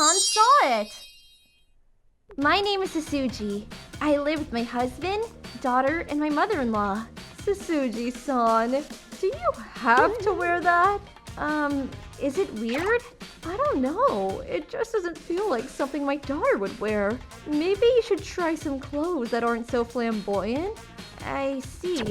Karin-san saw it! My name is Sasuji. I live with my husband, daughter, and my mother-in-law. Sasuji-san, do you have to wear that? Is it weird? I don't know. It just doesn't feel like something my daughter would wear. Maybe you should try some clothes that aren't so flamboyant. I see.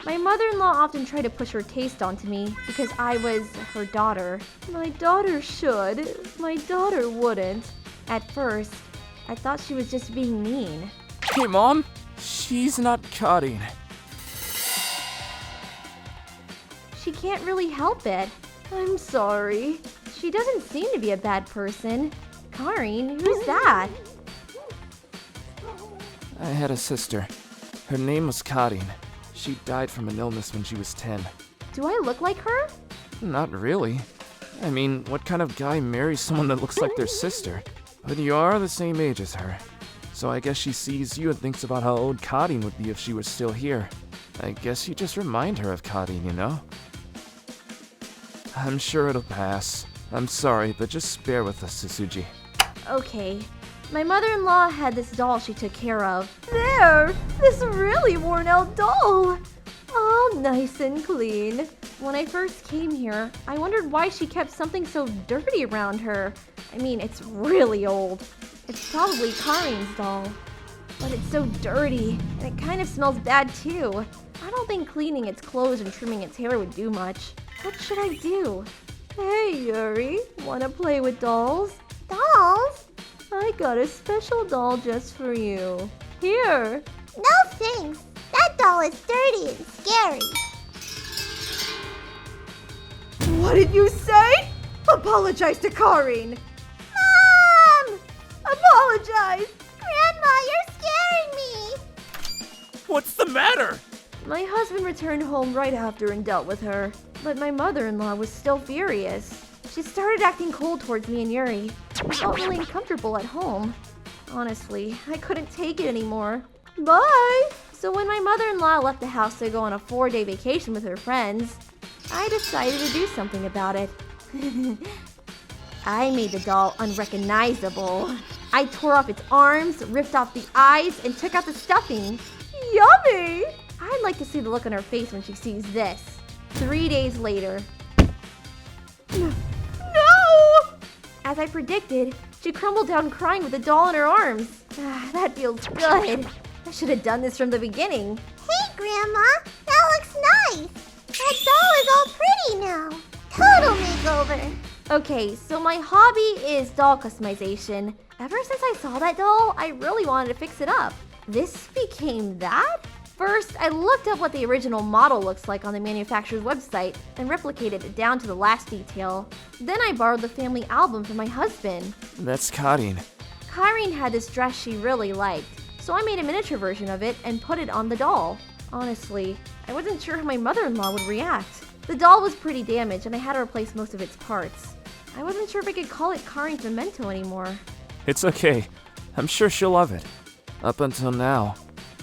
My mother-in-law often tried to push her taste onto me because I was her daughter. My daughter should. My daughter wouldn't. At first, I thought she was just being mean. Hey, Mom. She's not Karin. She can't really help it. I'm sorry. She doesn't seem to be a bad person. Karin, who's that? I had a sister. Her name was Karin. She died from an illness when she was 10. Do I look like her? Not really. I mean, what kind of guy marries someone that looks like their sister? But you are the same age as her. So I guess she sees you and thinks about how old Karin would be if she was still here. I guess you just remind her of Karin, you know? I'm sure it'll pass. I'm sorry, but just bear with us, Sasuji. Okay. My mother-in-law had this doll she took care of. There! This really worn-out doll! All nice and clean. When I first came here, I wondered why she kept something so dirty around her. I mean, it's really old. It's probably Karin's doll. But it's so dirty, and it kind of smells bad too. I don't think cleaning its clothes and trimming its hair would do much. What should I do? Hey, Yuri, wanna play with dolls? Dolls? I got a special doll just for you. Here. No thanks. That doll is dirty and scary. What did you say? Apologize to Karin. Mom! Apologize. Grandma, you're scaring me. What's the matter? My husband returned home right after and dealt with her, but my mother-in-law was still furious. She started acting cold towards me and Yuri. I felt really uncomfortable at home. Honestly, I couldn't take it anymore. Bye! So when my mother-in-law left the house to go on a 4-day vacation with her friends, I decided to do something about it. I made the doll unrecognizable. I tore off its arms, ripped off the eyes, and took out the stuffing. Yummy! I'd like to see the look on her face when she sees this. 3 days later. No! As I predicted, she crumbled down crying with the doll in her arms. That feels good. I should have done this from the beginning. Hey, Grandma, that looks nice. That doll is all pretty now. Total makeover. Okay, so my hobby is doll customization. Ever since I saw that doll, I really wanted to fix it up. This became that? First, I looked up what the original model looks like on the manufacturer's website and replicated it down to the last detail. Then I borrowed the family album from my husband. That's Karin. Karin had this dress she really liked, so I made a miniature version of it and put it on the doll. Honestly, I wasn't sure how my mother-in-law would react. The doll was pretty damaged and I had to replace most of its parts. I wasn't sure if I could call it Karin's memento anymore. It's okay. I'm sure she'll love it. Up until now,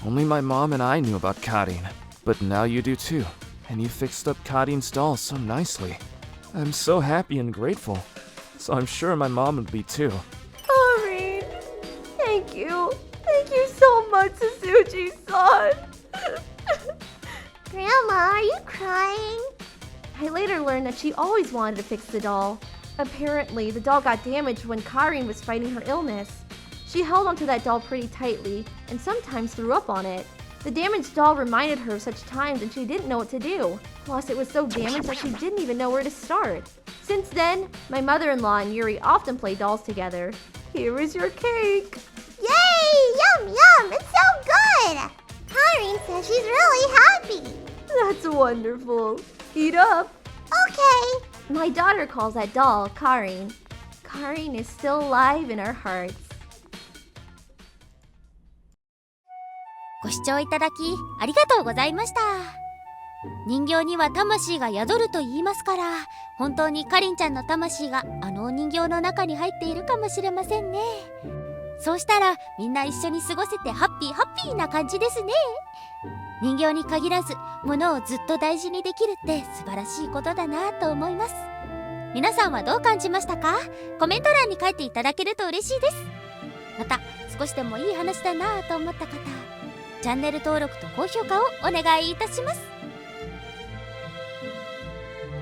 only my mom and I knew about Karin. But now you do too. And you fixed up Karin's doll so nicely. I'm so happy and grateful. So I'm sure my mom would be too. Karin, thank you. Thank you so much, Sasuji-san. Grandma, are you crying? I later learned that she always wanted to fix the doll. Apparently, the doll got damaged when Karin was fighting her illness. She held onto that doll pretty tightly and sometimes threw up on it. The damaged doll reminded her of such times and she didn't know what to do. Plus, it was so damaged that she didn't even know where to start. Since then, my mother-in-law and Yuri often play dolls together. Here is your cake. Yay! Yum, yum! It's so good! Karin says she's really happy. That's wonderful. Eat up. Okay. My daughter calls that doll Karin. Karin is still alive in our hearts. ご視聴いただきありがとうございました。人形には魂が宿ると言いますから、本当にかりんちゃんの魂があのお人形の中に入っているかもしれませんね。そうしたらみんな一緒に過ごせてハッピーな感じですね。人形に限らず物をずっと大事にできるって素晴らしいことだなと思います。皆さんはどう感じましたか？コメント欄に書いていただけると嬉しいです。また少しでもいい話だなぁと思った方、チャンネル登録と高評価をお願いいたします。